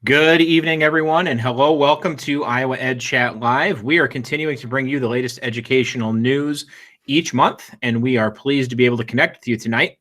Good evening, everyone, and hello. Welcome to Iowa EdChat Live. We are continuing to bring you the latest educational news each month, and we are pleased to be able to connect with you tonight.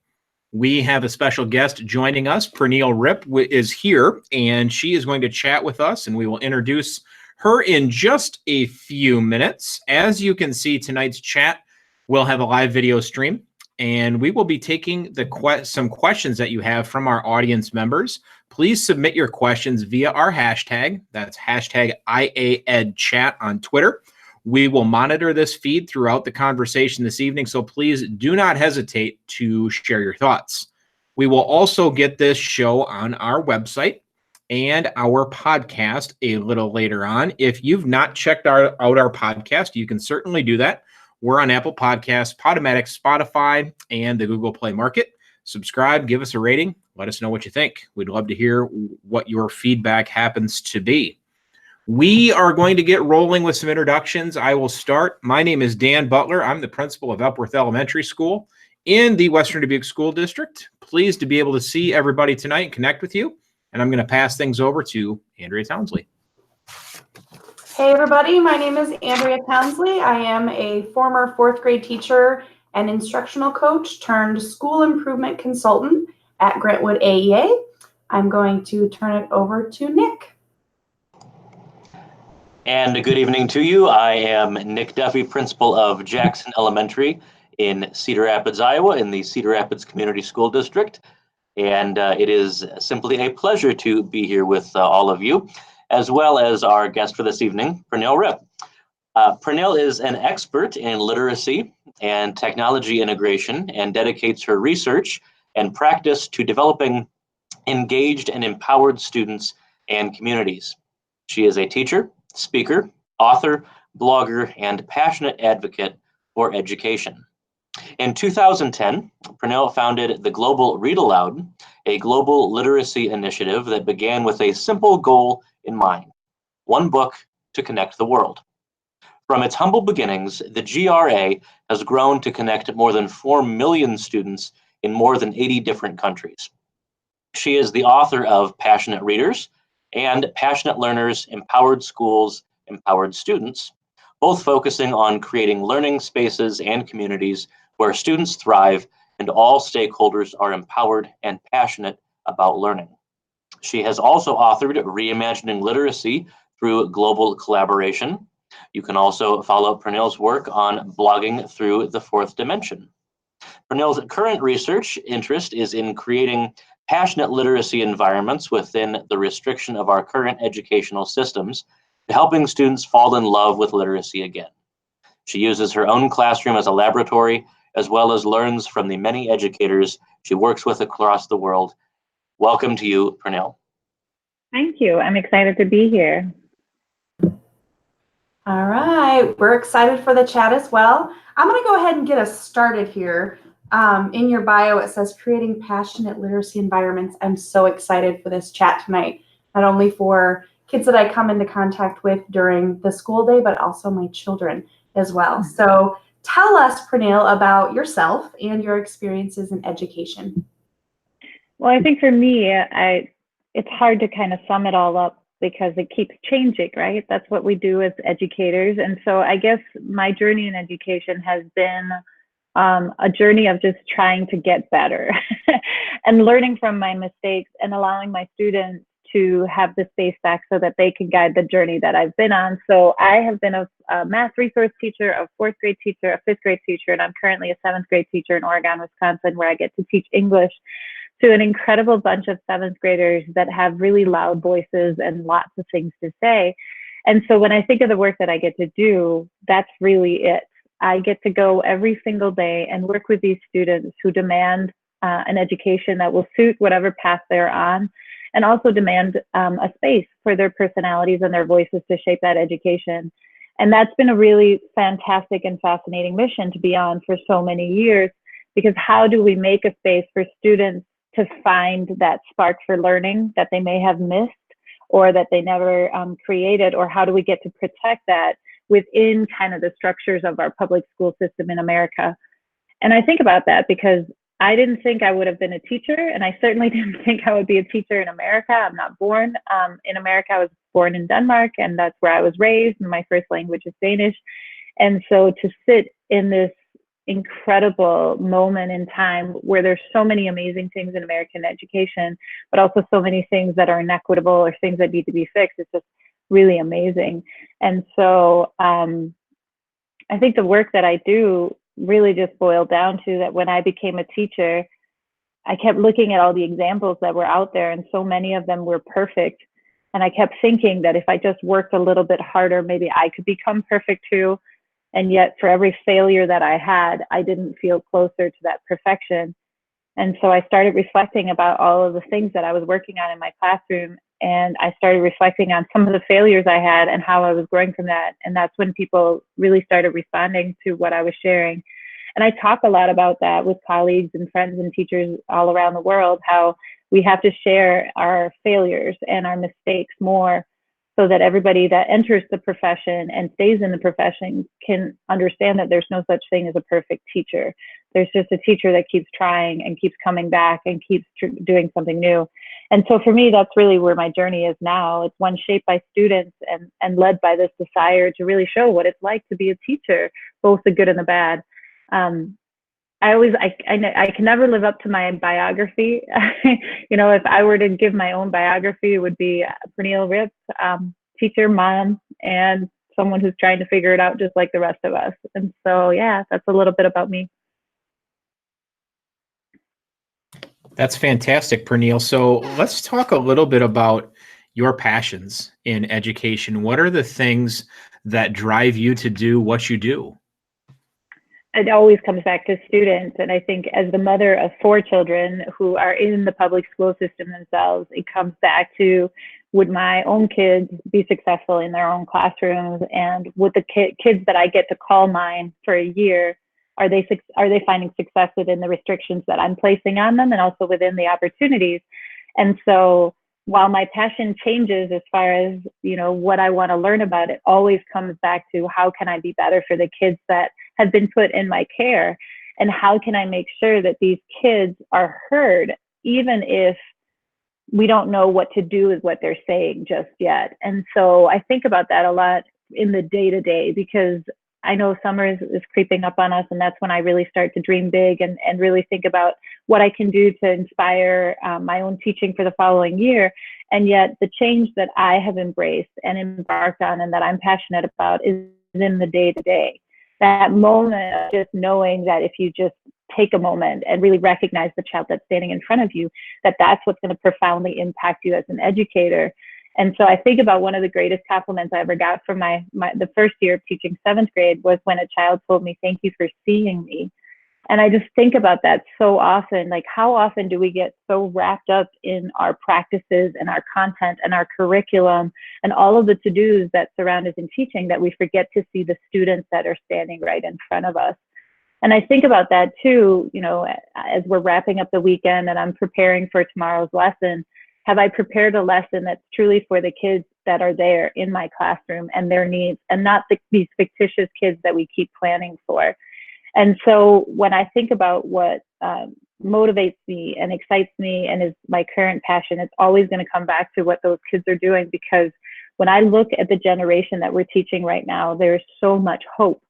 We have a special guest joining us. Pernille Ripp is here, and she is going to chat with us, and we will introduce her in just a few minutes. As you can see, tonight's chat will have a live video stream, and we will be taking some questions that you have from our audience members. Please submit your questions via our hashtag. That's hashtag IAedChat on Twitter. We will monitor this feed throughout the conversation this evening, so please do not hesitate to share your thoughts. We will also get this show on our website and our podcast a little later on. If you've not checked out our podcast, you can certainly do that. We're on Apple Podcasts, Podomatic, Spotify, and the Google Play Market. Subscribe, give us a rating, let us know what you think. We'd love to hear what your feedback happens to be. We are going to get rolling with some introductions. I will start. My name is Dan Butler. I'm the principal of Epworth Elementary School in the Western Dubuque School District. Pleased to be able to see everybody tonight and connect with you. And I'm going to pass things over to Andrea Townsley. Hey everybody, my name is Andrea Townsley. I am a former fourth grade teacher and instructional coach turned school improvement consultant at Grantwood AEA. I'm going to turn it over to Nick. And good evening to you. I am Nick Duffy, principal of Jackson Elementary in Cedar Rapids, Iowa, in the Cedar Rapids Community School District. And it is simply a pleasure to be here with all of you, as well as our guest for this evening, Pernille Ripp. Pernille is an expert in literacy and technology integration and dedicates her research and practice to developing engaged and empowered students and communities. She is a teacher, speaker, author, blogger, and passionate advocate for education. In 2010, Pernille founded the Global Read Aloud, a global literacy initiative that began with a simple goal in mind: one book to connect the world. From its humble beginnings, the GRA has grown to connect more than 4 million students in more than 80 different countries. She is the author of Passionate Readers and Passionate Learners, Empowered Schools, Empowered Students, both focusing on creating learning spaces and communities where students thrive and all stakeholders are empowered and passionate about learning. She has also authored Reimagining Literacy through Global Collaboration. You can also follow Pernille's work on blogging through the Fourth Dimension. Pernille's current research interest is in creating passionate literacy environments within the restriction of our current educational systems, to helping students fall in love with literacy again. She uses her own classroom as a laboratory, as well as learns from the many educators she works with across the world. Welcome to you, Pernille. Thank you. I'm excited to be here. All right, we're excited for the chat as well. I'm going to go ahead and get us started here. In your bio, it says creating passionate literacy environments. I'm so excited for this chat tonight, not only for kids that I come into contact with during the school day, but also my children as well. So tell us, Pernille, about yourself and your experiences in education. Well, I think for me, it's hard to kind of sum it all up because it keeps changing, right? That's what we do as educators. And so I guess my journey in education has been a journey of just trying to get better and learning from my mistakes and allowing my students to have the space back so that they can guide the journey that I've been on. So I have been a math resource teacher, a fourth grade teacher, a fifth grade teacher, and I'm currently a seventh grade teacher in Oregon, Wisconsin, where I get to teach English to an incredible bunch of seventh graders that have really loud voices and lots of things to say. And so when I think of the work that I get to do, that's really it. I get to go every single day and work with these students who demand an education that will suit whatever path they're on, and also demand a space for their personalities and their voices to shape that education. And that's been a really fantastic and fascinating mission to be on for so many years, because how do we make a space for students to find that spark for learning that they may have missed or that they never created, or how do we get to protect that within kind of the structures of our public school system in America? And I think about that because I didn't think I would have been a teacher, and I certainly didn't think I would be a teacher in America. I'm not born in America. I was born in Denmark, and that's where I was raised, and my first language is Danish. And so to sit in this incredible moment in time where there's so many amazing things in American education, but also so many things that are inequitable or things that need to be fixed, it's just really amazing. And so I think the work that I do really just boiled down to that when I became a teacher, I kept looking at all the examples that were out there, and so many of them were perfect. And I kept thinking that if I just worked a little bit harder, maybe I could become perfect too. And yet for every failure that I had, I didn't feel closer to that perfection. And so I started reflecting about all of the things that I was working on in my classroom. And I started reflecting on some of the failures I had and how I was growing from that. And that's when people really started responding to what I was sharing. And I talk a lot about that with colleagues and friends and teachers all around the world, how we have to share our failures and our mistakes more so that everybody that enters the profession and stays in the profession can understand that there's no such thing as a perfect teacher. There's just a teacher that keeps trying and keeps coming back and keeps doing something new. And so for me, that's really where my journey is now. It's one shaped by students and led by this desire to really show what it's like to be a teacher, both the good and the bad. I can never live up to my biography. You know, if I were to give my own biography, it would be Pernille Ripp, teacher, mom, and someone who's trying to figure it out just like the rest of us. And so, yeah, that's a little bit about me. That's fantastic, Pernille. So let's talk a little bit about your passions in education. What are the things that drive you to do what you do? It always comes back to students. And I think as the mother of 4 children who are in the public school system themselves, it comes back to, would my own kids be successful in their own classrooms? And would the kids that I get to call mine for a year, are they finding success within the restrictions that I'm placing on them and also within the opportunities? And so while my passion changes as far as, you know, what I want to learn about, it always comes back to how can I be better for the kids that have been put in my care, and how can I make sure that these kids are heard, even if we don't know what to do with what they're saying just yet. And so I think about that a lot in the day-to-day, because I know summer is creeping up on us, and that's when I really start to dream big and really think about what I can do to inspire my own teaching for the following year. And yet the change that I have embraced and embarked on and that I'm passionate about is in the day-to-day. That moment of just knowing that if you just take a moment and really recognize the child that's standing in front of you, that's what's going to profoundly impact you as an educator. And so I think about one of the greatest compliments I ever got from the first year of teaching 7th grade was when a child told me, "Thank you for seeing me." And I just think about that so often. Like, how often do we get so wrapped up in our practices and our content and our curriculum and all of the to-dos that surround us in teaching that we forget to see the students that are standing right in front of us? And I think about that too, you know, as we're wrapping up the weekend and I'm preparing for tomorrow's lesson. Have I prepared a lesson that's truly for the kids that are there in my classroom and their needs, and not these fictitious kids that we keep planning for? And so when I think about what motivates me and excites me and is my current passion, it's always going to come back to what those kids are doing, because when I look at the generation that we're teaching right now, there's so much hope.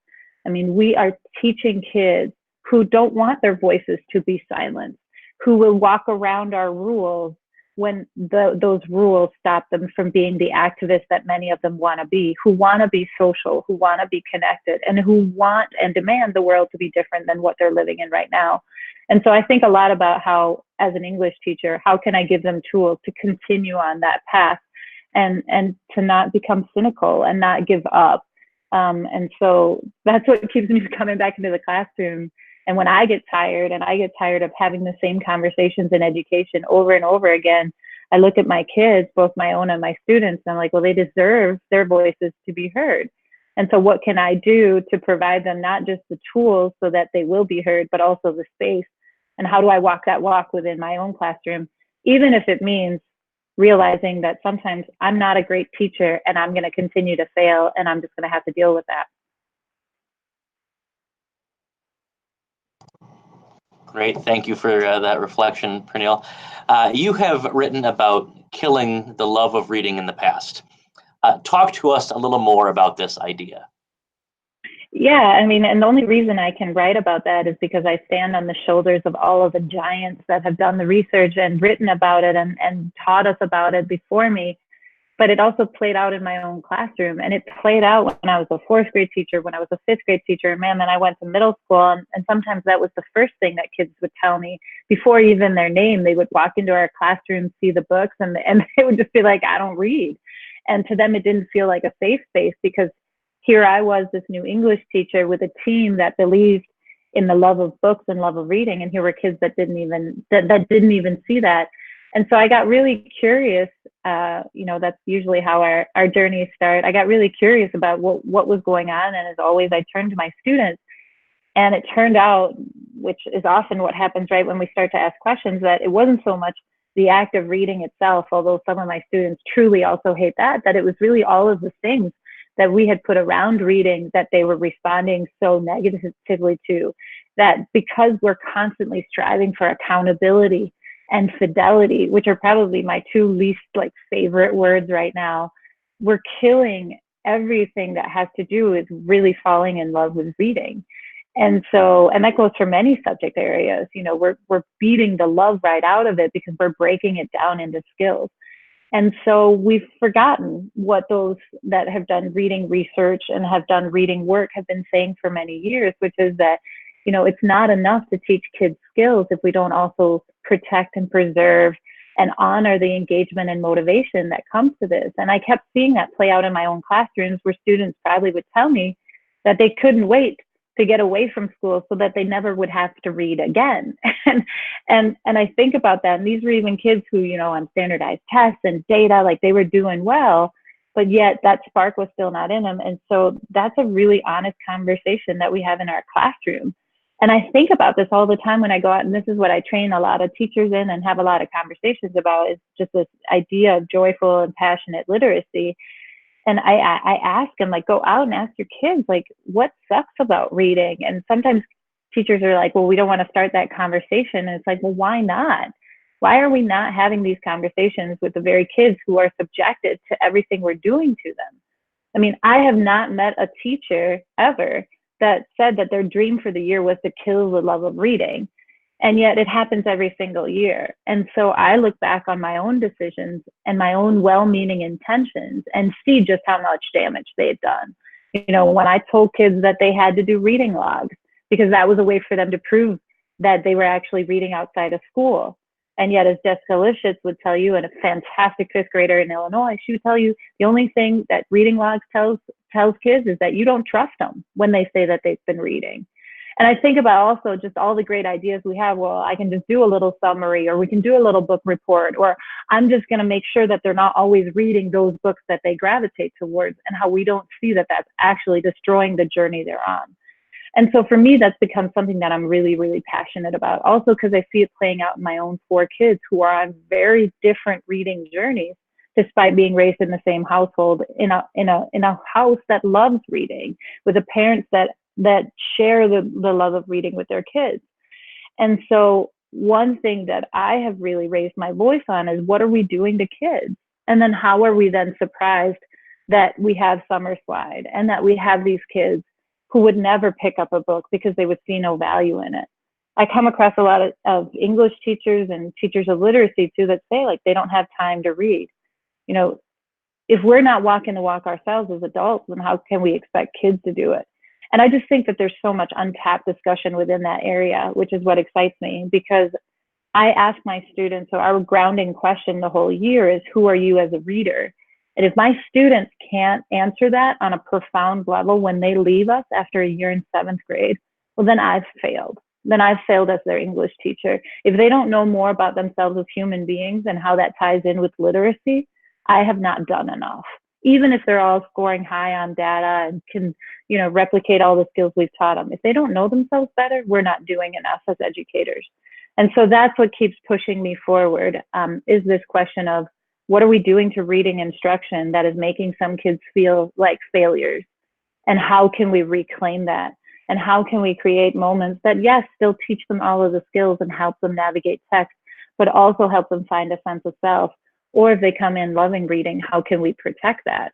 I mean, we are teaching kids who don't want their voices to be silenced, who will walk around our rules when those rules stop them from being the activists that many of them want to be, who want to be social, who want to be connected, and who want and demand the world to be different than what they're living in right now. And so I think a lot about how, as an English teacher, how can I give them tools to continue on that path and to not become cynical and not give up. And so that's what keeps me coming back into the classroom. And when I get tired, and I get tired of having the same conversations in education over and over again, I look at my kids, both my own and my students, and I'm like, well, they deserve their voices to be heard. And so what can I do to provide them not just the tools so that they will be heard, but also the space? And how do I walk that walk within my own classroom, even if it means realizing that sometimes I'm not a great teacher and I'm going to continue to fail, and I'm just going to have to deal with that. Great. Thank you for that reflection, Pernille. You have written about killing the love of reading in the past. Talk to us a little more about this idea. Yeah, I mean, and the only reason I can write about that is because I stand on the shoulders of all of the giants that have done the research and written about it and taught us about it before me. But it also played out in my own classroom, and it played out when I was a fourth grade teacher, when I was a fifth grade teacher, and man, then I went to middle school, and sometimes that was the first thing that kids would tell me before even their name. They would walk into our classroom, see the books, and they would just be like, I don't read. And to them, it didn't feel like a safe space, because here I was, this new English teacher with a team that believed in the love of books and love of reading, and here were kids that didn't even see that. And so I got really curious. That's usually how our journeys start. I got really curious about what was going on, and as always, I turned to my students. And it turned out, which is often what happens right when we start to ask questions, that it wasn't so much the act of reading itself, although some of my students truly also hate that it was really all of the things that we had put around reading that they were responding so negatively to, that because we're constantly striving for accountability and fidelity, which are probably my two least favorite words right now, we're killing everything that has to do with really falling in love with reading. And that goes for many subject areas. We're beating the love right out of it because we're breaking it down into skills. And so we've forgotten what those that have done reading research and have done reading work have been saying for many years, which is that, it's not enough to teach kids skills if we don't also protect and preserve and honor the engagement and motivation that comes to this. And I kept seeing that play out in my own classrooms, where students probably would tell me that they couldn't wait to get away from school so that they never would have to read again. And I think about that, and these were even kids who, on standardized tests and data, they were doing well, but yet that spark was still not in them. And so that's a really honest conversation that we have in our classroom. And I think about this all the time when I go out, and this is what I train a lot of teachers in and have a lot of conversations about, is just this idea of joyful and passionate literacy. And I ask them, go out and ask your kids, what sucks about reading? And sometimes teachers are like, well, we don't want to start that conversation. And it's like, well, why not? Why are we not having these conversations with the very kids who are subjected to everything we're doing to them? I mean, I have not met a teacher ever that said that their dream for the year was to kill the love of reading. And yet it happens every single year. And so I look back on my own decisions and my own well-meaning intentions and see just how much damage they've done. When I told kids that they had to do reading logs, because that was a way for them to prove that they were actually reading outside of school. And yet, as Jessica Lifshitz would tell you, and a fantastic fifth grader in Illinois, she would tell you the only thing that reading logs tells kids is that you don't trust them when they say that they've been reading. And I think about also just all the great ideas we have. Well, I can just do a little summary, or we can do a little book report, or I'm just going to make sure that they're not always reading those books that they gravitate towards, and how we don't see that that's actually destroying the journey they're on. And so for me, that's become something that I'm really, really passionate about. Also, because I see it playing out in my own 4 kids who are on very different reading journeys, despite being raised in the same household, in a house that loves reading, with the parents that share the love of reading with their kids. And so one thing that I have really raised my voice on is, what are we doing to kids? And then how are we then surprised that we have summer slide, and that we have these kids who would never pick up a book because they would see no value in it? I come across a lot of English teachers and teachers of literacy too that say they don't have time to read. If we're not walking the walk ourselves as adults, then how can we expect kids to do it? And I just think that there's so much untapped discussion within that area, which is what excites me, because I ask my students, so our grounding question the whole year is, who are you as a reader? And if my students can't answer that on a profound level when they leave us after a year in 7th grade, well, then I've failed. Then I've failed as their English teacher. If they don't know more about themselves as human beings and how that ties in with literacy, I have not done enough. Even if they're all scoring high on data and can, replicate all the skills we've taught them, if they don't know themselves better, we're not doing enough as educators. And so that's what keeps pushing me forward, is this question of, what are we doing to reading instruction that is making some kids feel like failures? And how can we reclaim that? And how can we create moments that, yes, still teach them all of the skills and help them navigate text, but also help them find a sense of self? Or if they come in loving reading, how can we protect that?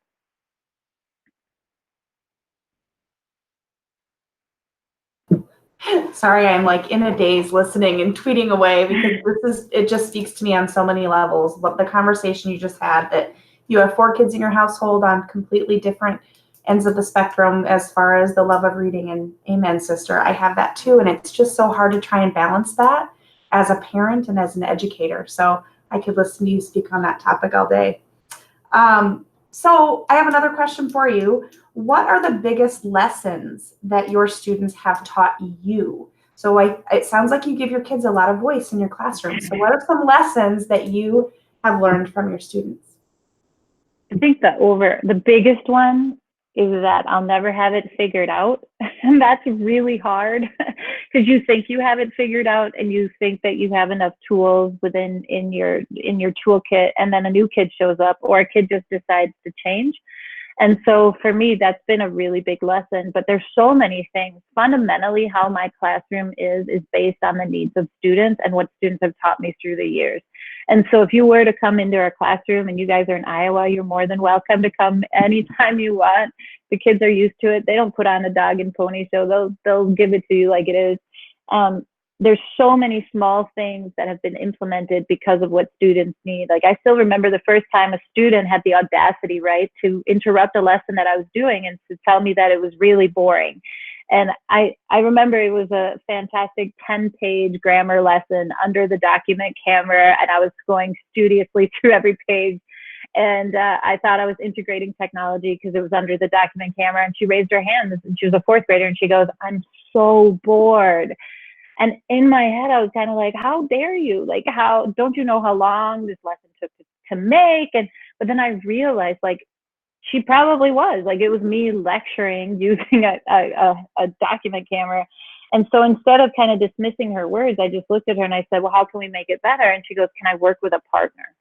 Sorry, I'm like in a daze listening and tweeting away because it just speaks to me on so many levels. But the conversation you just had, that you have 4 kids in your household on completely different ends of the spectrum as far as the love of reading, and amen, sister. I have that too. And it's just so hard to try and balance that as a parent and as an educator. So I could listen to you speak on that topic all day. So I have another question for you. What are the biggest lessons that your students have taught you? So it sounds like you give your kids a lot of voice in your classroom. So what are some lessons that you have learned from your students? I think the biggest one is that I'll never have it figured out. And that's really hard because you think you have it figured out and you think that you have enough tools in your toolkit, and then a new kid shows up or a kid just decides to change. And so for me, that's been a really big lesson. But there's so many things. Fundamentally, how my classroom is based on the needs of students and what students have taught me through the years. And so if you were to come into our classroom, and you guys are in Iowa, you're more than welcome to come anytime you want. The kids are used to it. They don't put on a dog and pony show. They'll give it to you like it is. There's so many small things that have been implemented because of what students need. Like, I still remember the first time a student had the audacity, right, to interrupt a lesson that I was doing and to tell me that it was really boring. And I remember it was a fantastic 10-page grammar lesson under the document camera, and I was going studiously through every page. And I thought I was integrating technology because it was under the document camera. And she raised her hand. She was a 4th grader, and she goes, "I'm so bored." And in my head, I was kind of like, how dare you? Like, how don't you know how long this lesson took to make? But then I realized, like, she probably was. Like, it was me lecturing using a document camera. And so instead of kind of dismissing her words, I just looked at her and I said, well, how can we make it better? And she goes, can I work with a partner?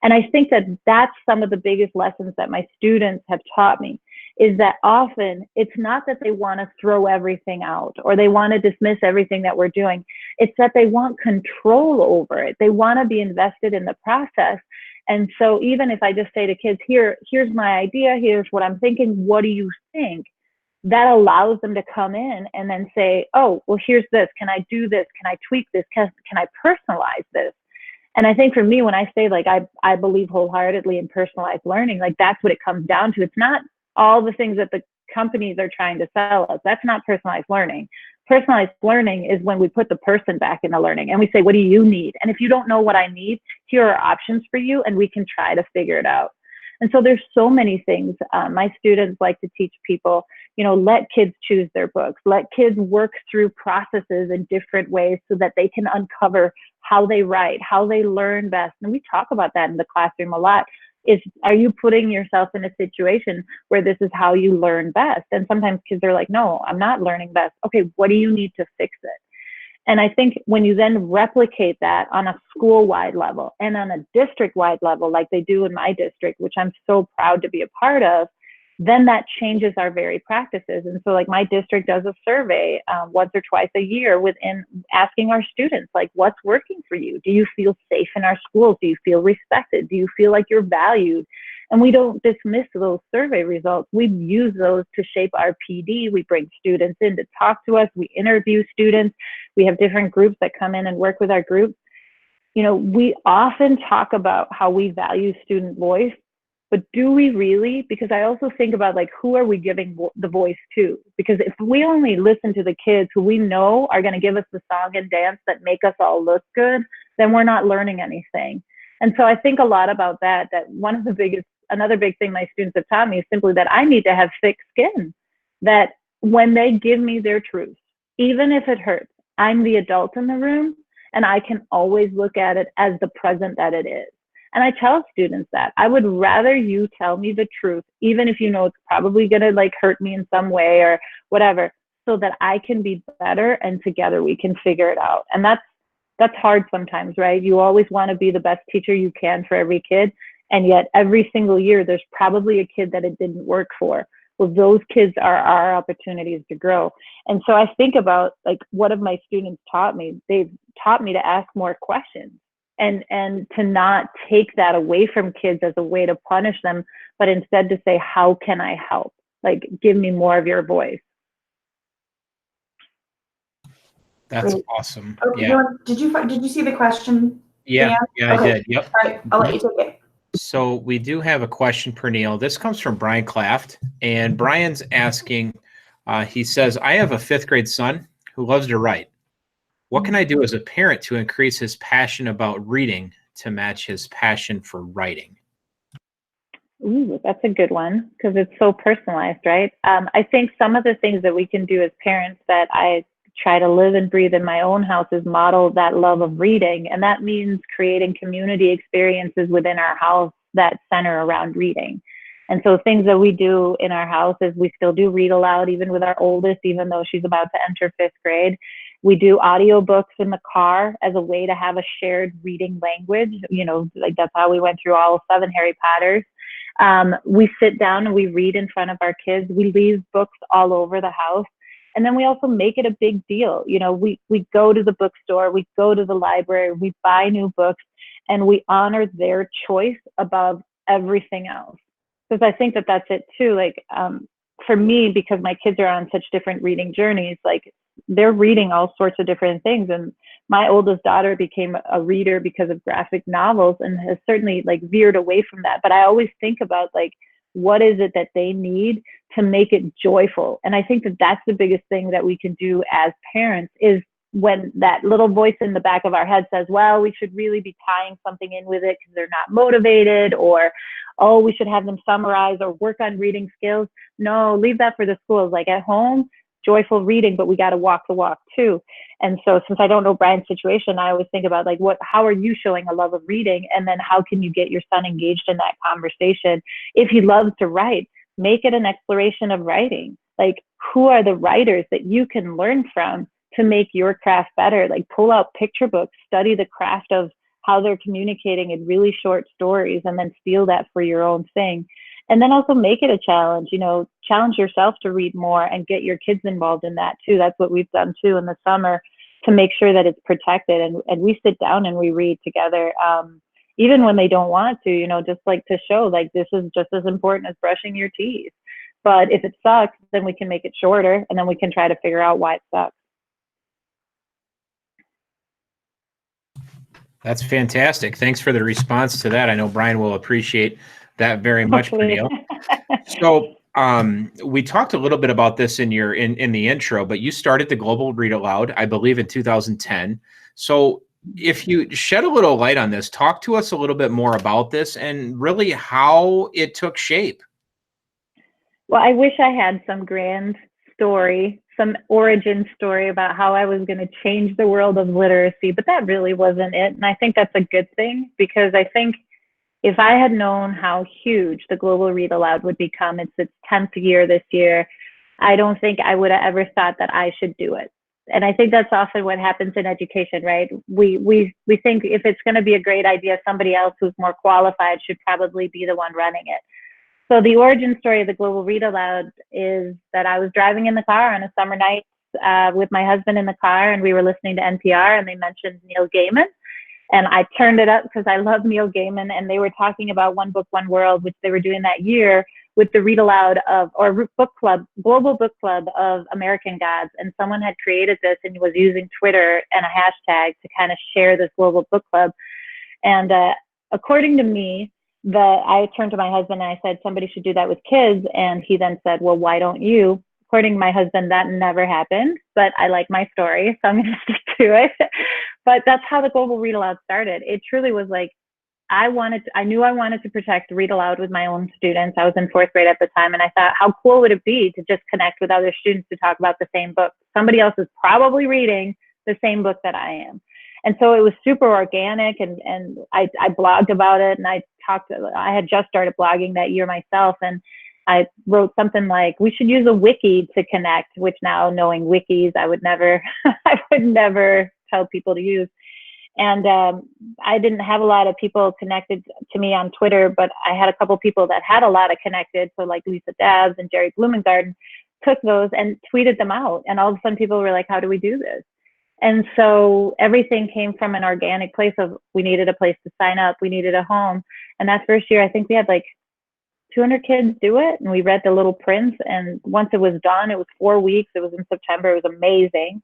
And I think that that's some of the biggest lessons that my students have taught me, is that often it's not that they want to throw everything out or they want to dismiss everything that we're doing. It's that they want control over it. They want to be invested in the process. And so even if I just say to kids, here's my idea, here's what I'm thinking, what do you think? That allows them to come in and then say, oh, well, here's this. Can I do this? Can I tweak this? Can I personalize this? And I think for me, when I say, like, I believe wholeheartedly in personalized learning, like, that's what it comes down to. It's not all the things that the companies are trying to sell us. That's not personalized learning. Personalized learning is when we put the person back in the learning and we say, what do you need? And if you don't know what I need, here are options for you, and we can try to figure it out. And so there's so many things. My students like to teach people, let kids choose their books, let kids work through processes in different ways so that they can uncover how they write, how they learn best. And we talk about that in the classroom a lot. Are you putting yourself in a situation where this is how you learn best? And sometimes kids are like, no, I'm not learning best. Okay, what do you need to fix it? And I think when you then replicate that on a school-wide level and on a district-wide level, like they do in my district, which I'm so proud to be a part of, then that changes our very practices. And so, like, my district does a survey once or twice a year within asking our students, like, what's working for you? Do you feel safe in our schools? Do you feel respected? Do you feel like you're valued? And we don't dismiss those survey results. We use those to shape our PD. We bring students in to talk to us. We interview students. We have different groups that come in and work with our group. We often talk about how we value student voice, but do we really? Because I also think about, like, who are we giving the voice to? Because if we only listen to the kids who we know are going to give us the song and dance that make us all look good, then we're not learning anything. And so I think a lot about that another big thing my students have taught me is simply that I need to have thick skin, that when they give me their truth, even if it hurts, I'm the adult in the room and I can always look at it as the present that it is. And I tell students that I would rather you tell me the truth, even if it's probably going to, like, hurt me in some way or whatever, so that I can be better and together we can figure it out. And that's hard sometimes, right? You always want to be the best teacher you can for every kid. And yet every single year, there's probably a kid that it didn't work for. Well, those kids are our opportunities to grow. And so I think about, like, what have my students taught me? They've taught me to ask more questions, and to not take that away from kids as a way to punish them, but instead to say, how can I help? Like, give me more of your voice. That's Great. awesome. Oh, Yeah. did you see the question? Yeah. Dan? Yeah, I Okay. did. Yep. All right, I'll let you take it. So we do have a question, Pernille. This comes from Brian Claft, and Brian's asking, he says, I have a 5th grade son who loves to write. What can I do as a parent to increase his passion about reading to match his passion for writing? Ooh, that's a good one, because it's so personalized, right? I think some of the things that we can do as parents that I try to live and breathe in my own house is model that love of reading. And that means creating community experiences within our house that center around reading. And so things that we do in our house is we still do read aloud, even with our oldest, even though she's about to enter 5th grade. We do audiobooks in the car as a way to have a shared reading language. You know, like that's how we went through all 7 Harry Potters. We sit down and we read in front of our kids. We leave books all over the house. And then we also make it a big deal. You know, we go to the bookstore, we go to the library, we buy new books, and we honor their choice above everything else. Because I think that that's it too. Like, for me, because my kids are on such different reading journeys, like they're reading all sorts of different things. And my oldest daughter became a reader because of graphic novels and has certainly like veered away from that. But I always think about, like, what is it that they need to make it joyful? And I think that that's the biggest thing that we can do as parents, is when that little voice in the back of our head says, well, we should really be tying something in with it because they're not motivated, or, oh, we should have them summarize or work on reading skills. No, leave that for the schools. Like, at home, joyful reading, but we got to walk the walk too. And so, since I don't know Brian's situation, I always think about, like, how are you showing a love of reading? And then how can you get your son engaged in that conversation? If he loves to write, make it an exploration of writing. Like, who are the writers that you can learn from to make your craft better? Like, pull out picture books, study the craft of how they're communicating in really short stories, and then steal that for your own thing. And then also make it a challenge, you know, challenge yourself to read more and get your kids involved in that too. That's what we've done too in the summer, to make sure that it's protected. And we sit down and we read together, even when they don't want to, you know, just like to show, like, this is just as important as brushing your teeth. But if it sucks, then we can make it shorter, and then we can try to figure out why it sucks. That's fantastic. Thanks for the response to that. I know Brian will appreciate that very much, Pernille. So we talked a little bit about this in the intro, but you started the Global Read Aloud, I believe, in 2010. So if you shed a little light on this, talk to us a little bit more about this and really how it took shape. Well, I wish I had some grand story, some origin story about how I was going to change the world of literacy, but that really wasn't it. And I think that's a good thing, because I think if I had known how huge the Global Read Aloud would become, it's its 10th year this year, I don't think I would have ever thought that I should do it. And I think that's often what happens in education, right? We think if it's going to be a great idea, somebody else who's more qualified should probably be the one running it. So the origin story of the Global Read Aloud is that I was driving in the car on a summer night with my husband in the car, and we were listening to NPR, and they mentioned Neil Gaiman. And I turned it up because I love Neil Gaiman, and they were talking about One Book, One World, which they were doing that year with the Read Aloud book club, Global Book Club of American Gods. And someone had created this and was using Twitter and a hashtag to kind of share this Global Book Club. And according to me, I turned to my husband and I said, somebody should do that with kids. And he then said, well, why don't you? According to my husband, that never happened, but I like my story, so I'm going to stick to it. But that's how the Global Read Aloud started. It truly was like, I knew I wanted to protect Read Aloud with my own students. I was in 4th grade at the time, and I thought, how cool would it be to just connect with other students to talk about the same book? Somebody else is probably reading the same book that I am. And so it was super organic, and I blogged about it, and I had just started blogging that year myself, and I wrote something like, we should use a wiki to connect, which now, knowing wikis, I would never tell people to use. And I didn't have a lot of people connected to me on Twitter, but I had a couple people that had a lot of connected. So like Lisa Dabbs and Jerry Blumengarten took those and tweeted them out. And all of a sudden people were like, how do we do this? And so everything came from an organic place of, we needed a place to sign up. We needed a home. And that first year, I think we had like 200 kids do it. And we read the little prints. And once it was done, it was 4 weeks. It was in September. It was amazing.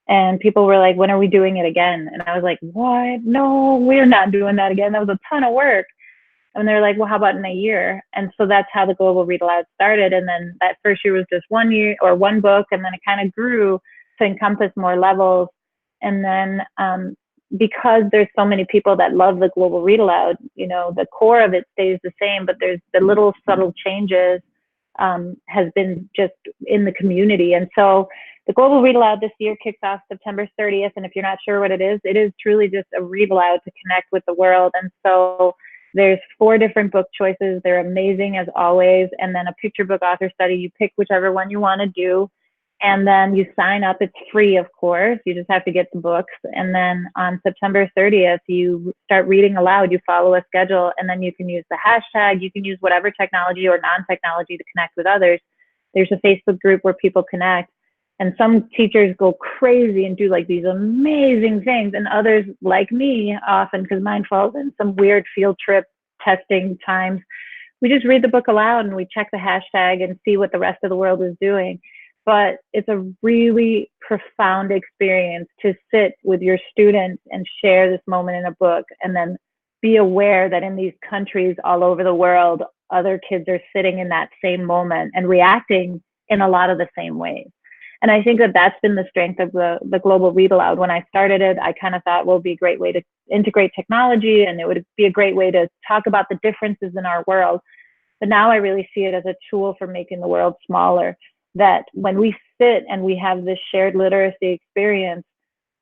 And people were like, when are we doing it again? And I was like, what? No, we're not doing that again. That was a ton of work. And they're like, well, how about in a year? And so that's how the Global Read Aloud started. And then that first year was just 1 year or one book. And then it kind of grew to encompass more levels. And then because there's so many people that love the Global Read Aloud, you know, the core of it stays the same, but there's the little subtle changes has been just in the community. And so the Global Read Aloud this year kicks off September 30th. And if you're not sure what it is truly just a read aloud to connect with the world. And so there's 4 different book choices. They're amazing as always. And then a picture book author study. You pick whichever one you want to do. And then you sign up. It's free, of course. You just have to get the books. And then on September 30th, you start reading aloud. You follow a schedule. And then you can use the hashtag. You can use whatever technology or non-technology to connect with others. There's a Facebook group where people connect. And some teachers go crazy and do like these amazing things. And others, like me, often, because mine falls in some weird field trip testing times, we just read the book aloud and we check the hashtag and see what the rest of the world is doing. But it's a really profound experience to sit with your students and share this moment in a book, and then be aware that in these countries all over the world, other kids are sitting in that same moment and reacting in a lot of the same ways. And I think that that's been the strength of the Global Read Aloud. When I started it, I kind of thought, well, it'd be a great way to integrate technology, and it would be a great way to talk about the differences in our world. But now I really see it as a tool for making the world smaller, that when we sit and we have this shared literacy experience,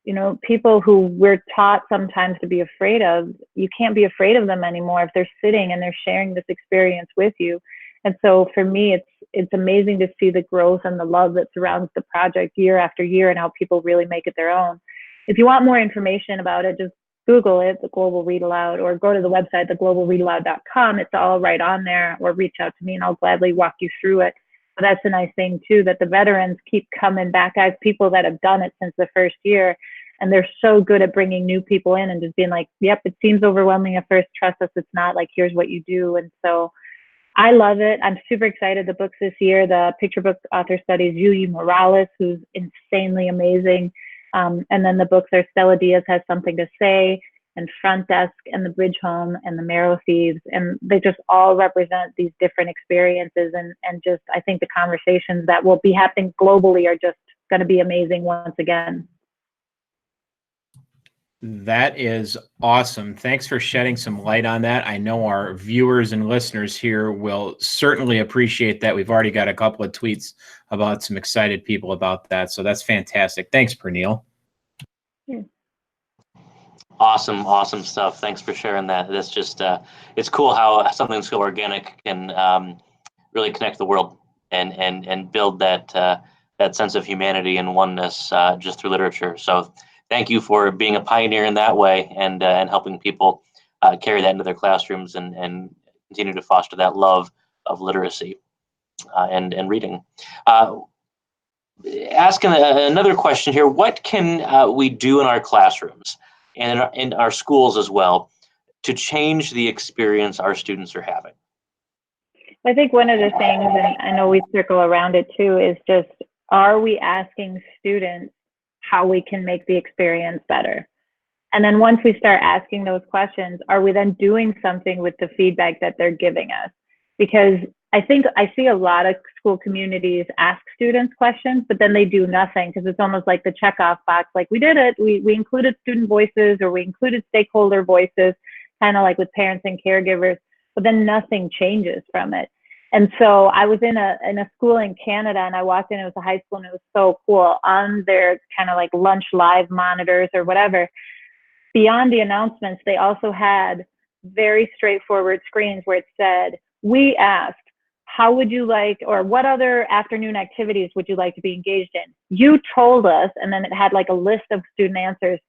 you know, people who we're taught sometimes to be afraid of, you can't be afraid of them anymore if they're sitting and they're sharing this experience with you. And so for me, it's amazing to see the growth and the love that surrounds the project year after year, and how people really make it their own. If you want more information about it, just Google it, the Global Read Aloud, or go to the website, theglobalreadaloud.com. It's all right on there, or reach out to me and I'll gladly walk you through it. But that's a nice thing too, that the veterans keep coming back. I have people that have done it since the first year, and they're so good at bringing new people in and just being like, yep, it seems overwhelming at first, trust us, it's not, like, here's what you do. And so I love it. I'm super excited. The books this year, the picture book author studies, Yuyi Morales, who's insanely amazing. And then the books are Stella Diaz Has Something to Say, and Front Desk, and The Bridge Home, and The Marrow Thieves. And they just all represent these different experiences. And just, I think the conversations that will be happening globally are just going to be amazing once again. That is awesome. Thanks for shedding some light on that. I know our viewers and listeners here will certainly appreciate that. We've already got a couple of tweets about some excited people about that. So that's fantastic. Thanks, Pernille. Yeah. Awesome stuff. Thanks for sharing that. That's just, it's cool how something so organic can really connect the world and build that sense of humanity and oneness just through literature. So thank you for being a pioneer in that way, and helping people carry that into their classrooms and continue to foster that love of literacy and reading. Asking another question here, what can we do in our classrooms and in our schools as well to change the experience our students are having? I think one of the things, and I know we circle around it too, is just, are we asking students how we can make the experience better? And then once we start asking those questions, are we then doing something with the feedback that they're giving us? Because I think I see a lot of school communities ask students questions, but then they do nothing, because it's almost like the checkoff box, like, we did it, we included student voices, or we included stakeholder voices, kind of like with parents and caregivers, but then nothing changes from it. And so I was in a school in Canada, and I walked in, it was a high school, and it was so cool. On their kind of like lunch live monitors or whatever, beyond the announcements, they also had very straightforward screens where it said, we asked, how would you like, or what other afternoon activities would you like to be engaged in? You told us, and then it had like a list of student answers.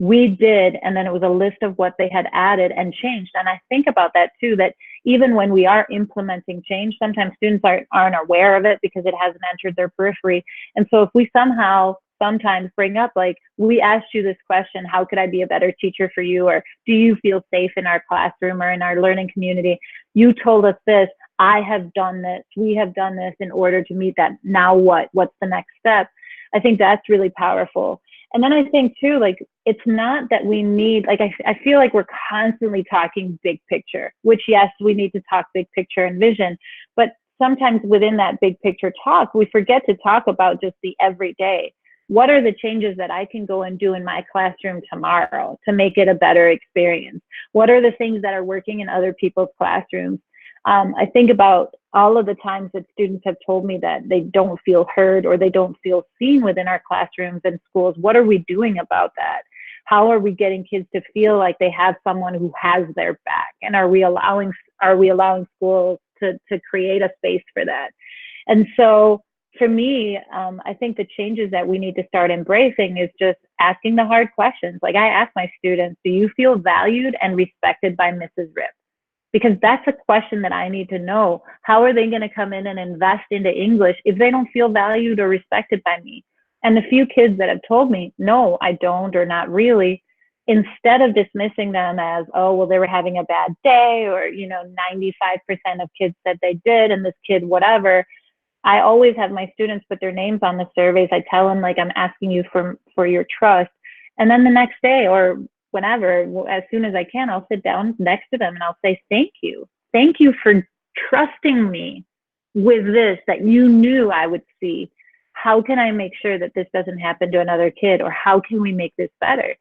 We did, and then it was a list of what they had added and changed. And I think about that too, that even when we are implementing change, sometimes students aren't aware of it because it hasn't entered their periphery. And so if we somehow sometimes bring up, like, we asked you this question, how could I be a better teacher for you? Or do you feel safe in our classroom or in our learning community? You told us this, I have done this, we have done this in order to meet that. Now what? What's the next step? I think that's really powerful. And then I think too, like, it's not that we need, like, I feel like we're constantly talking big picture, which yes, we need to talk big picture and vision, but sometimes within that big picture talk, we forget to talk about just the everyday. What are the changes that I can go and do in my classroom tomorrow to make it a better experience? What are the things that are working in other people's classrooms? I think about all of the times that students have told me that they don't feel heard or they don't feel seen within our classrooms and schools. What are we doing about that? How are we getting kids to feel like they have someone who has their back? And are we allowing schools to create a space for that? And so for me, I think the changes that we need to start embracing is just asking the hard questions. Like, I ask my students, do you feel valued and respected by Mrs. Ripp? Because that's a question that I need to know. How are they going to come in and invest into English if they don't feel valued or respected by me? And the few kids that have told me, no, I don't, or not really, instead of dismissing them as, oh, well, they were having a bad day, or, 95% of kids said they did, and this kid, whatever. I always have my students put their names on the surveys. I tell them, like, I'm asking you for your trust. And then the next day, or whenever, as soon as I can, I'll sit down next to them and I'll say, thank you. Thank you for trusting me with this that you knew I would see. How can I make sure that this doesn't happen to another kid? Or how can we make this better?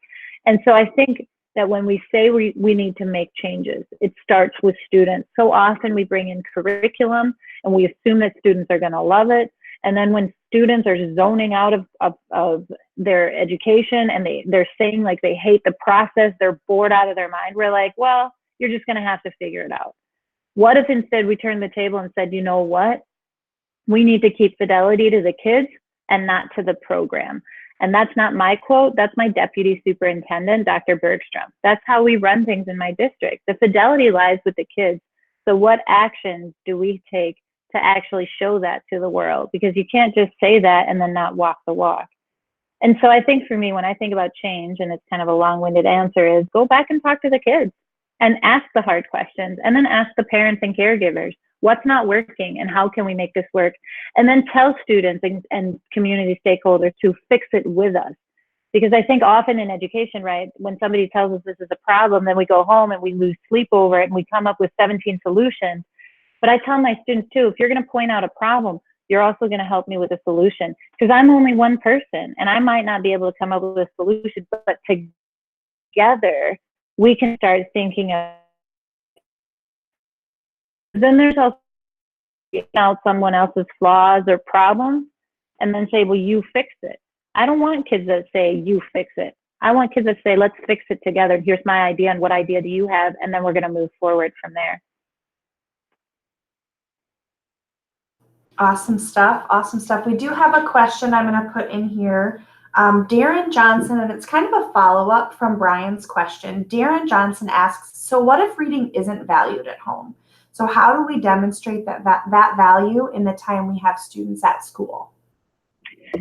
And so I think that when we say we need to make changes, it starts with students. So often we bring in curriculum and we assume that students are going to love it. And then when students are zoning out of their education and they're saying, like, they hate the process, they're bored out of their mind, we're like, well, you're just going to have to figure it out. What if instead we turned the table and said, you know what? We need to keep fidelity to the kids and not to the program. And that's not my quote. That's my deputy superintendent, Dr. Bergstrom. That's how we run things in my district. The fidelity lies with the kids. So what actions do we take to actually show that to the world? Because you can't just say that and then not walk the walk. And so I think for me, when I think about change, and it's kind of a long-winded answer, is go back and talk to the kids and ask the hard questions, and then ask the parents and caregivers, what's not working and how can we make this work? And then tell students and community stakeholders to fix it with us. Because I think often in education, right, when somebody tells us this is a problem, then we go home and we lose sleep over it and we come up with 17 solutions. But I tell my students too, if you're going to point out a problem, you're also going to help me with a solution, because I'm only one person and I might not be able to come up with a solution, but together we can start thinking of. Then there's also out someone else's flaws or problems and then say, well, you fix it. I don't want kids that say, you fix it. I want kids that say, let's fix it together. Here's my idea, and what idea do you have? And then we're going to move forward from there. Awesome stuff. Awesome stuff. We do have a question I'm going to put in here. Darren Johnson, and it's kind of a follow-up from Brian's question. Darren Johnson asks, so what if reading isn't valued at home? So how do we demonstrate that value in the time we have students at school?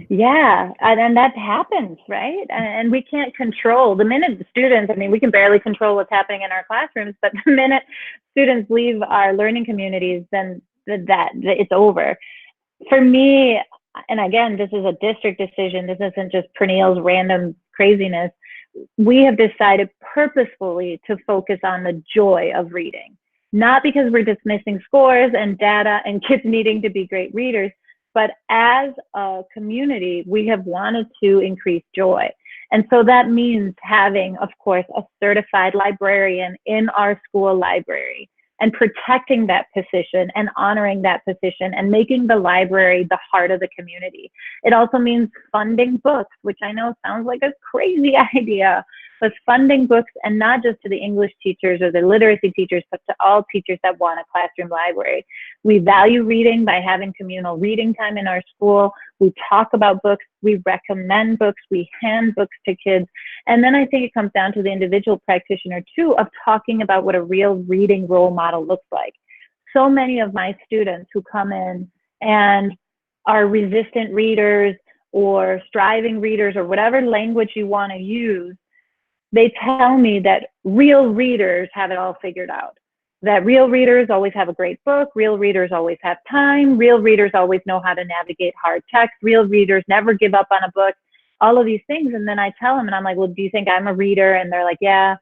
Yeah, and that happens, right? And we can't control the minute the students, I mean, we can barely control what's happening in our classrooms, but the minute students leave our learning communities, then that it's over. For me, and again, this is a district decision, this isn't just Pernille's random craziness, we have decided purposefully to focus on the joy of reading. Not because we're dismissing scores and data and kids needing to be great readers, but as a community, we have wanted to increase joy. And so that means having, of course, a certified librarian in our school library and protecting that position and honoring that position and making the library the heart of the community. It also means funding books, which I know sounds like a crazy idea, was funding books, and not just to the English teachers or the literacy teachers, but to all teachers that want a classroom library. We value reading by having communal reading time in our school. We talk about books, we recommend books, we hand books to kids. And then I think it comes down to the individual practitioner too, of talking about what a real reading role model looks like. So many of my students who come in and are resistant readers or striving readers or whatever language you want to use, they tell me that real readers have it all figured out. That real readers always have a great book, real readers always have time, real readers always know how to navigate hard text, real readers never give up on a book, all of these things. And then I tell them, and I'm like, well, do you think I'm a reader? And they're like, yeah.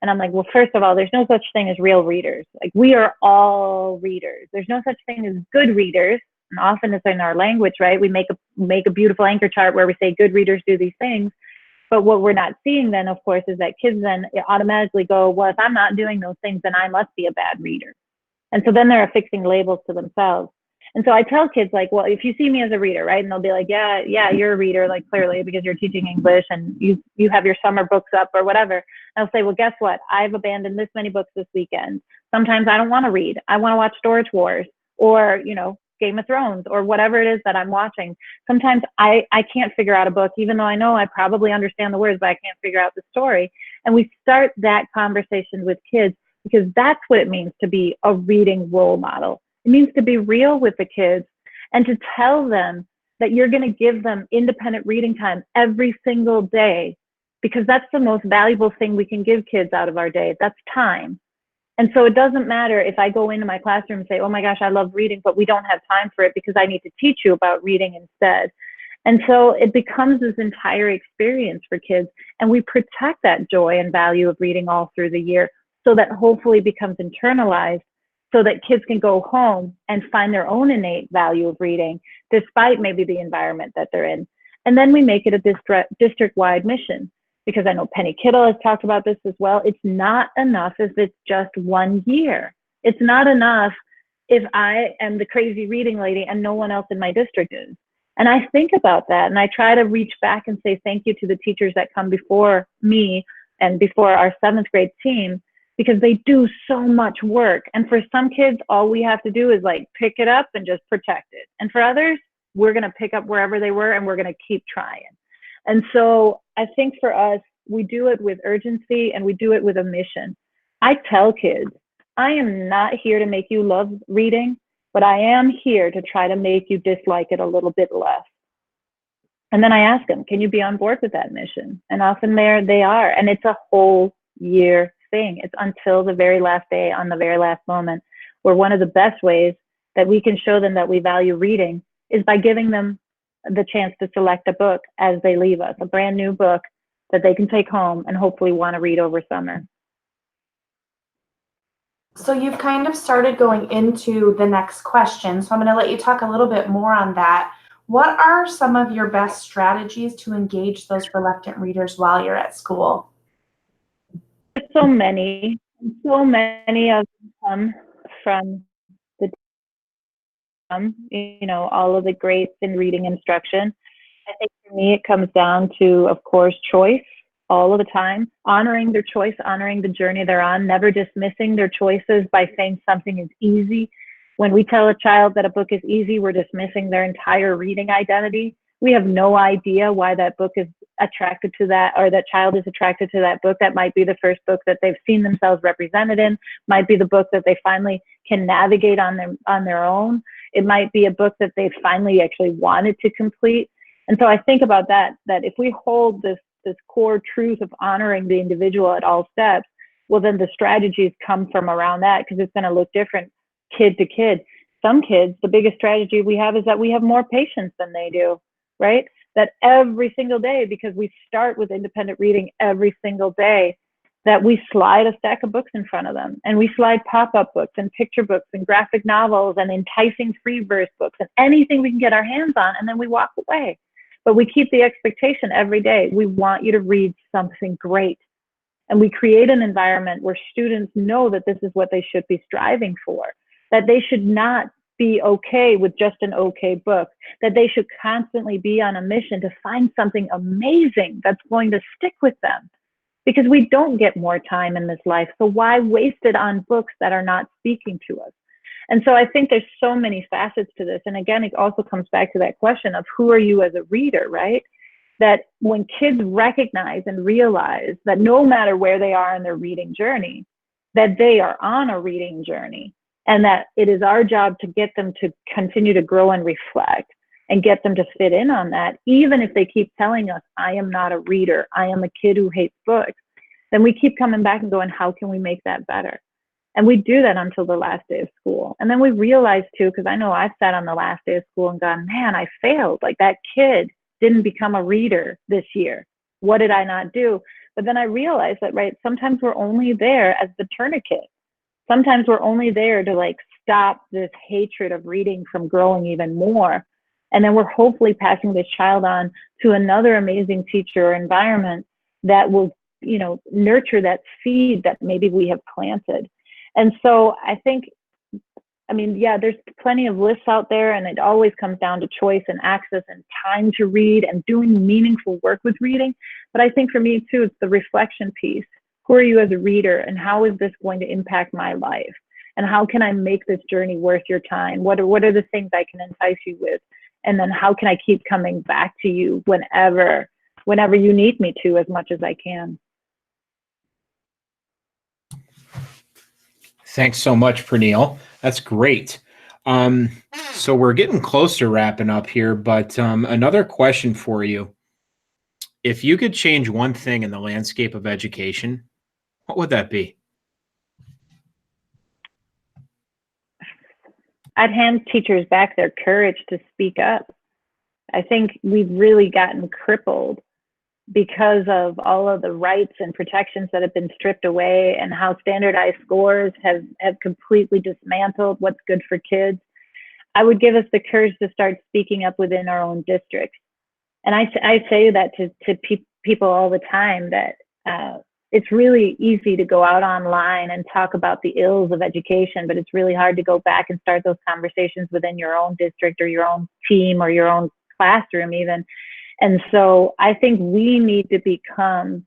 And I'm like, well, first of all, there's no such thing as real readers. Like, we are all readers. There's no such thing as good readers. And often it's in our language, right? We make a beautiful anchor chart where we say good readers do these things. But what we're not seeing then, of course, is that kids then automatically go, well, if I'm not doing those things, then I must be a bad reader. And so then they're affixing labels to themselves. And so I tell kids, like, well, if you see me as a reader, right? And they'll be like, yeah, you're a reader, like, clearly, because you're teaching English and you have your summer books up or whatever. And I'll say, well, guess what? I've abandoned this many books this weekend. Sometimes I don't want to read. I want to watch Storage Wars or, Game of Thrones or whatever it is that I'm watching. Sometimes I can't figure out a book, even though I know I probably understand the words, but I can't figure out the story. And we start that conversation with kids, because that's what it means to be a reading role model. It means to be real with the kids and to tell them that you're going to give them independent reading time every single day, because that's the most valuable thing we can give kids out of our day. That's time. And so it doesn't matter if I go into my classroom and say, oh my gosh, I love reading, but we don't have time for it because I need to teach you about reading instead. And so it becomes this entire experience for kids, and we protect that joy and value of reading all through the year, so that hopefully becomes internalized, so that kids can go home and find their own innate value of reading, despite maybe the environment that they're in. And then we make it a district-wide mission. Because I know Penny Kittle has talked about this as well. It's not enough if it's just 1 year. It's not enough if I am the crazy reading lady and no one else in my district is. And I think about that, and I try to reach back and say thank you to the teachers that come before me and before our 7th grade team, because they do so much work. And for some kids, all we have to do is like pick it up and just protect it. And for others, we're going to pick up wherever they were and we're going to keep trying. And so I think for us, we do it with urgency and we do it with a mission. I tell kids, I am not here to make you love reading, but I am here to try to make you dislike it a little bit less. And then I ask them, can you be on board with that mission? And often they are. And it's a whole year thing. It's until the very last day, on the very last moment, where one of the best ways that we can show them that we value reading is by giving them the chance to select a book as they leave us, a brand new book that they can take home and hopefully want to read over summer. So you've kind of started going into the next question. So I'm going to let you talk a little bit more on that. What are some of your best strategies to engage those reluctant readers while you're at school? So many of them come from all of the greats in reading instruction. I think for me, it comes down to, of course, choice all of the time, honoring their choice, honoring the journey they're on, never dismissing their choices by saying something is easy. When we tell a child that a book is easy, we're dismissing their entire reading identity. We have no idea why that book is attracted to that, or that child is attracted to that book. That might be the first book that they've seen themselves represented in, might be the book that they finally can navigate on their own. It might be a book that they finally actually wanted to complete. And so I think about that if we hold this core truth of honoring the individual at all steps, well, then the strategies come from around that, because it's going to look different kid to kid. Some kids, the biggest strategy we have is that we have more patience than they do, right? That every single day, because we start with independent reading every single day, that we slide a stack of books in front of them, and we slide pop-up books and picture books and graphic novels and enticing free verse books and anything we can get our hands on, and then we walk away. But we keep the expectation every day. We want you to read something great. And we create an environment where students know that this is what they should be striving for, that they should not be okay with just an okay book, that they should constantly be on a mission to find something amazing that's going to stick with them. because we don't get more time in this life. So why waste it on books that are not speaking to us? And so I think there's so many facets to this. And again, it also comes back to that question of who are you as a reader, right? That when kids recognize and realize that no matter where they are in their reading journey, that they are on a reading journey, and that it is our job to get them to continue to grow and reflect and get them to fit in on that, even if they keep telling us, I am not a reader, I am a kid who hates books, then we keep coming back and going, how can we make that better? And we do that until the last day of school. And then we realize too, because I know I've sat on the last day of school and gone, man, I failed. Like, that kid didn't become a reader this year. What did I not do? But then I realized that, right, sometimes we're only there as the tourniquet. Sometimes we're only there to like stop this hatred of reading from growing even more. And then we're hopefully passing this child on to another amazing teacher or environment that will, you know, nurture that seed that maybe we have planted. And so I think, I mean, yeah, there's plenty of lists out there, and it always comes down to choice and access and time to read and doing meaningful work with reading. But I think for me too, it's the reflection piece. Who are you as a reader, and how is this going to impact my life? And how can I make this journey worth your time? What are the things I can entice you with? And then how can I keep coming back to you whenever you need me to, as much as I can? Thanks so much, Pernille. That's great. So we're getting close to wrapping up here, but another question for you. If you could change one thing in the landscape of education, what would that be? I'd hand teachers back their courage to speak up. I think we've really gotten crippled because of all of the rights and protections that have been stripped away, and how standardized scores have completely dismantled what's good for kids. I would give us the courage to start speaking up within our own districts. And I say that to people all the time, that it's really easy to go out online and talk about the ills of education, but it's really hard to go back and start those conversations within your own district or your own team or your own classroom even. And so I think we need to become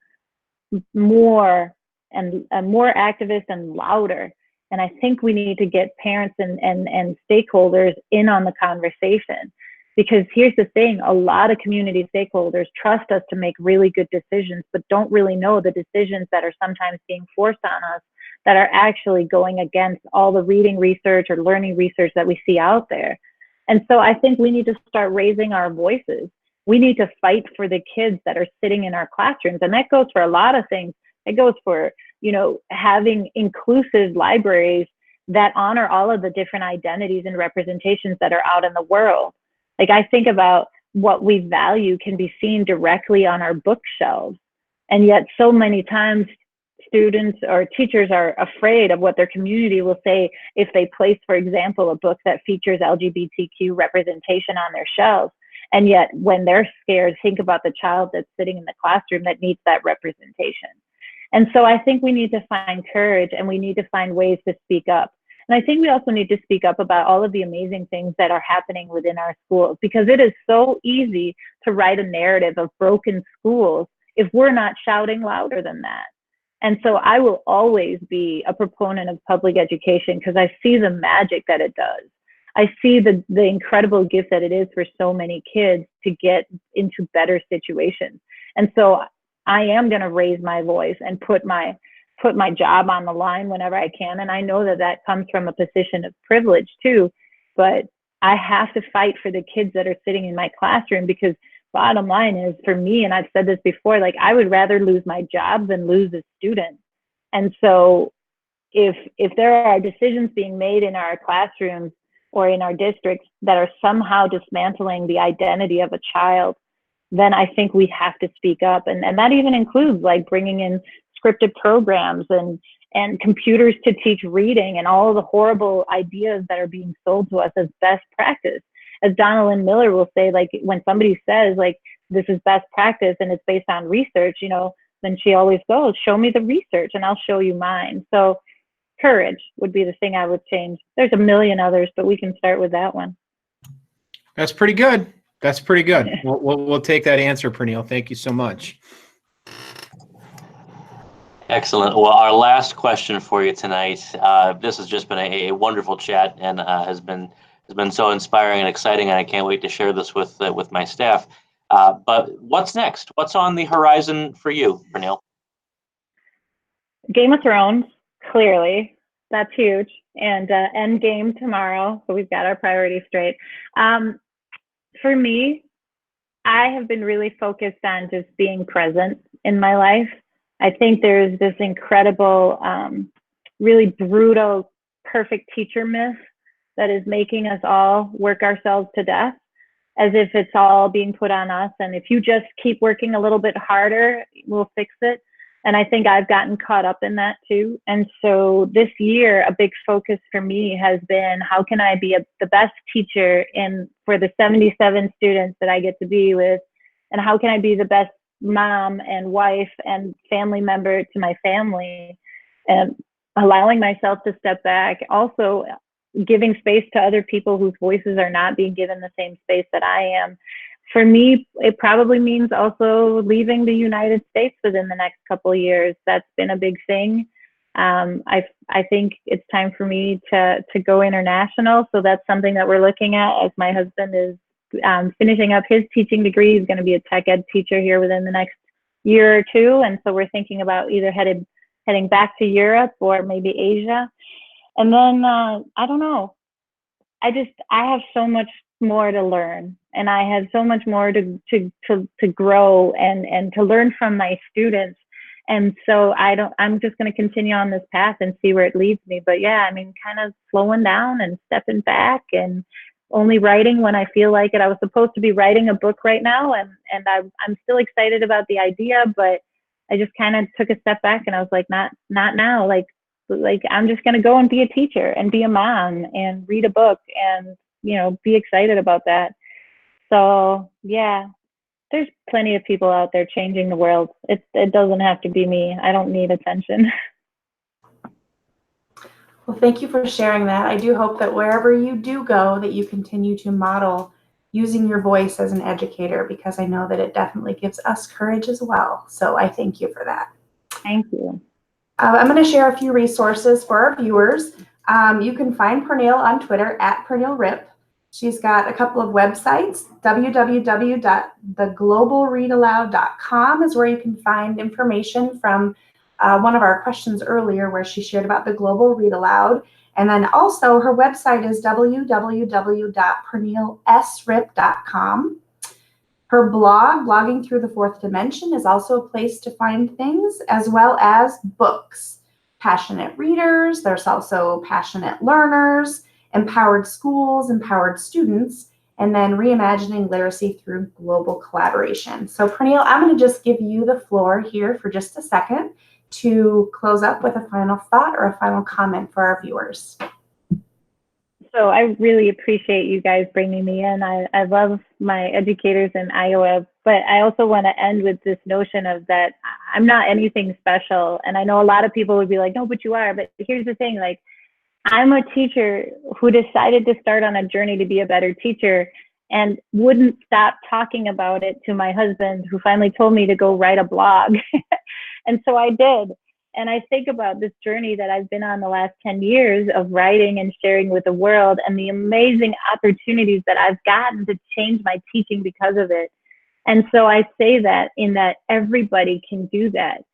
more activist and louder. And I think we need to get parents and stakeholders in on the conversation. Because here's the thing, a lot of community stakeholders trust us to make really good decisions, but don't really know the decisions that are sometimes being forced on us that are actually going against all the reading research or learning research that we see out there. And so I think we need to start raising our voices. We need to fight for the kids that are sitting in our classrooms. And that goes for a lot of things. It goes for, you know, having inclusive libraries that honor all of the different identities and representations that are out in the world. Like, I think about what we value can be seen directly on our bookshelves. And yet so many times students or teachers are afraid of what their community will say if they place, for example, a book that features LGBTQ representation on their shelves. And yet when they're scared, think about the child that's sitting in the classroom that needs that representation. And so I think we need to find courage, and we need to find ways to speak up. And I think we also need to speak up about all of the amazing things that are happening within our schools, because it is so easy to write a narrative of broken schools if we're not shouting louder than that. And so I will always be a proponent of public education, because I see the magic that it does. I see the incredible gift that it is for so many kids to get into better situations. And so I am going to raise my voice and put my job on the line whenever I can. And I know that that comes from a position of privilege too, but I have to fight for the kids that are sitting in my classroom, because bottom line is, for me, and I've said this before, like, I would rather lose my job than lose a student. And so if there are decisions being made in our classrooms or in our districts that are somehow dismantling the identity of a child, then I think we have to speak up. And that even includes like bringing in scripted programs and computers to teach reading, and all the horrible ideas that are being sold to us as best practice. As Donalyn Miller will say, like, when somebody says like this is best practice and it's based on research, you know, then she always goes, show me the research and I'll show you mine. So courage would be the thing I would change. There's a million others, but we can start with that one. That's pretty good. That's pretty good. We'll take that answer, Pernille. Thank you so much. Excellent. Well, our last question for you tonight. This has just been a wonderful chat and has been so inspiring and exciting, and I can't wait to share this with my staff. But what's next? What's on the horizon for you, Pernille? Game of Thrones, clearly, that's huge, and Endgame tomorrow. So we've got our priorities straight. For me, I have been really focused on just being present in my life. I think there's this incredible, really brutal, perfect teacher myth that is making us all work ourselves to death, as if it's all being put on us. And if you just keep working a little bit harder, we'll fix it. And I think I've gotten caught up in that too. And so this year, a big focus for me has been, how can I be the best teacher for the 77 students that I get to be with? And how can I be the best mom and wife and family member to my family? And allowing myself to step back, also giving space to other people whose voices are not being given the same space that I am. For me, it probably means also leaving the United States within the next couple of years. That's been a big thing. I think it's time for me to go international. So that's something that we're looking at, as my husband is finishing up his teaching degree. He's going to be a tech ed teacher here within the next year or two. And so we're thinking about either heading back to Europe or maybe Asia. And then, I don't know. I have so much more to learn, and I have so much more to grow and to learn from my students. And so I'm just going to continue on this path and see where it leads me. But yeah, I mean, kind of slowing down and stepping back and only writing when I feel like it. I was supposed to be writing a book right now, and I'm still excited about the idea, but I just kind of took a step back and I was like, not now. Like I'm just going to go and be a teacher and be a mom and read a book and, be excited about that. So yeah, there's plenty of people out there changing the world. It doesn't have to be me. I don't need attention. Well, thank you for sharing that. I do hope that wherever you do go, that you continue to model using your voice as an educator, because I know that it definitely gives us courage as well. So I thank you for that. Thank you. I'm going to share a few resources for our viewers. You can find Pernille on Twitter at Pernille Ripp. She's got a couple of websites. www.theglobalreadaloud.com is where you can find information from one of our questions earlier, where she shared about the Global Read Aloud. And then also her website is www.pernillesripp.com. Her blog, Blogging Through the Fourth Dimension, is also a place to find things, as well as books. Passionate readers, there's also passionate learners, empowered schools, empowered students, and then reimagining literacy through global collaboration. So Pernille, I'm going to just give you the floor here for just a second to close up with a final thought or a final comment for our viewers. So I really appreciate you guys bringing me in. I love my educators in Iowa, but I also want to end with this notion of that I'm not anything special. And I know a lot of people would be like, no, but you are. But here's the thing, like, I'm a teacher who decided to start on a journey to be a better teacher and wouldn't stop talking about it to my husband, who finally told me to go write a blog. And so I did. And I think about this journey that I've been on the last 10 years of writing and sharing with the world, and the amazing opportunities that I've gotten to change my teaching because of it. And so I say that in that everybody can do that.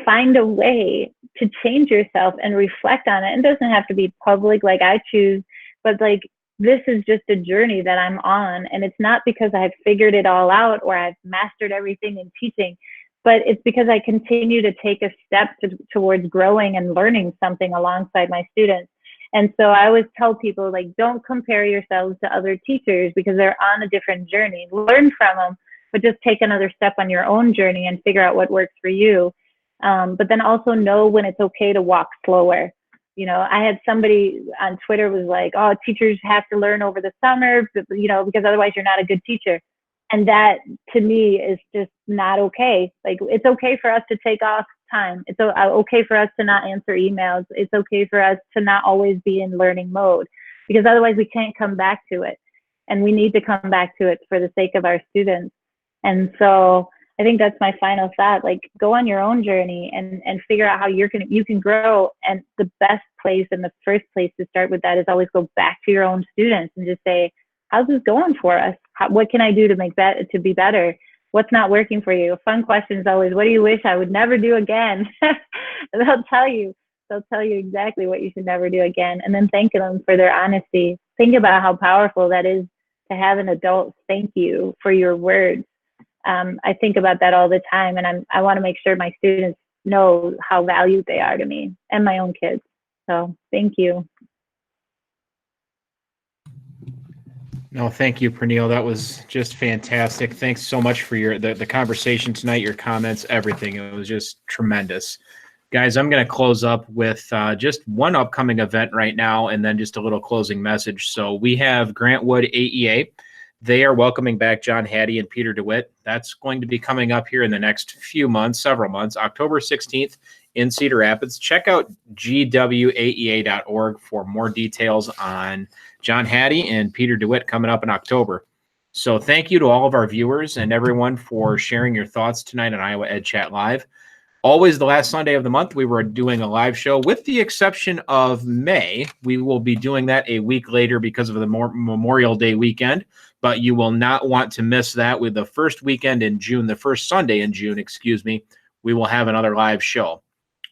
Find a way to change yourself and reflect on it. It doesn't have to be public like I choose, but like, this is just a journey that I'm on. And it's not because I've figured it all out or I've mastered everything in teaching, but it's because I continue to take a step towards growing and learning something alongside my students. And so I always tell people, like, don't compare yourselves to other teachers because they're on a different journey. Learn from them, but just take another step on your own journey and figure out what works for you. But then also know when it's okay to walk slower. I had somebody on Twitter was like, oh, teachers have to learn over the summer, because otherwise you're not a good teacher. And that, to me, is just not okay. Like, it's okay for us to take off time. It's okay for us to not answer emails. It's okay for us to not always be in learning mode, because otherwise we can't come back to it. And we need to come back to it for the sake of our students. And so I think that's my final thought. Like, go on your own journey and figure out how you can grow. And the best place and the first place to start with that is always go back to your own students and just say, how's this going for us? What can I do to be better? What's not working for you? A fun question is always, what do you wish I would never do again? They'll tell you exactly what you should never do again. And then thank them for their honesty. Think about how powerful that is to have an adult thank you for your words. I think about that all the time, and I want to make sure my students know how valued they are to me and my own kids. So thank you. No, thank you, Pernille. That was just fantastic. Thanks so much for the conversation tonight, your comments, everything. It was just tremendous. Guys, I'm going to close up with just one upcoming event right now and then just a little closing message. So we have Grantwood AEA. They are welcoming back John Hattie and Peter DeWitt. That's going to be coming up here in the next several months, October 16th in Cedar Rapids. Check out gwaea.org for more details on John Hattie and Peter DeWitt coming up in October. So thank you to all of our viewers and everyone for sharing your thoughts tonight on Iowa EdChat Live. Always the last Sunday of the month, we were doing a live show. With the exception of May, we will be doing that a week later because of the Memorial Day weekend. But you will not want to miss that. With the first weekend in June, the first Sunday in June, we will have another live show.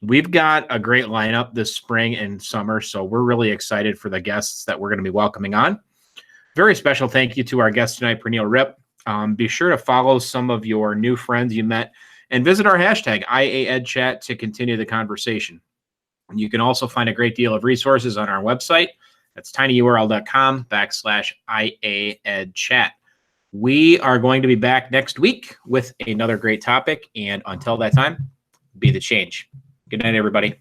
We've got a great lineup this spring and summer, so we're really excited for the guests that we're going to be welcoming on. Very special thank you to our guest tonight, Pernille Ripp. Be sure to follow some of your new friends you met and visit our hashtag IAedChat to continue the conversation. And you can also find a great deal of resources on our website. That's tinyurl.com/IAedChat. We are going to be back next week with another great topic. And until that time, be the change. Good night, everybody.